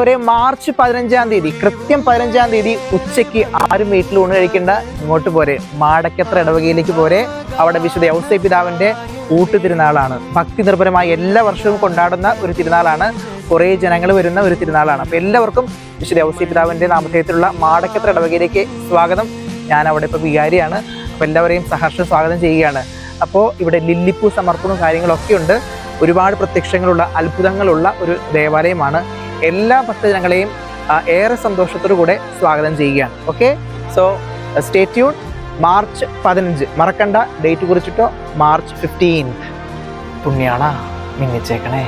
പ്രിയപ്പെട്ടവരെ, മാർച്ച് 15-ാം തീയതി, കൃത്യം 15-ാം തീയതി ഉച്ചയ്ക്ക് ആരും വീട്ടിൽ ഊണ് കഴിക്കേണ്ട, ഇങ്ങോട്ട് പോരെ, മാടക്കത്ര ഇടവകയിലേക്ക് പോരെ. അവിടെ വിശുദ്ധ ഔസേപ്പ് പിതാവിന്റെ ഊട്ടുതിരുനാളാണ്. ഭക്തി നിർഭരമായി എല്ലാ വർഷവും കൊണ്ടാടുന്ന ഒരു തിരുനാളാണ്. കുറേ ജനങ്ങൾ വരുന്ന ഒരു തിരുനാളാണ്. അപ്പോൾ എല്ലാവർക്കും വിശുദ്ധ ഔസേപ്പ് പിതാവിന്റെ നാമധേയത്തിലുള്ള മാടക്കത്ര ഇടവകയിലേക്ക് സ്വാഗതം. ഞാൻ അവിടെ ഇപ്പോൾ വികാരിയാണ്. അപ്പോൾ എല്ലാവരെയും സഹർഷം സ്വാഗതം ചെയ്യുകയാണ്. അപ്പോൾ ഇവിടെ ലില്ലിപ്പൂ സമർപ്പണവും കാര്യങ്ങളൊക്കെ ഉണ്ട്. ഒരുപാട് പ്രത്യക്ഷങ്ങളുള്ള, അത്ഭുതങ്ങളുള്ള ഒരു ദേവാലയമാണ്. എല്ലാ ഭക്തജനങ്ങളെയും ഏറെ സന്തോഷത്തോടു കൂടെ സ്വാഗതം ചെയ്യുകയാണ്. Okay, so stay tune. March 15 മറക്കണ്ട, ഡേറ്റ് കുറിച്ചിട്ടോ. മാർച്ച് 15 പുണ്യാള മിന്നിച്ചേക്കണേ.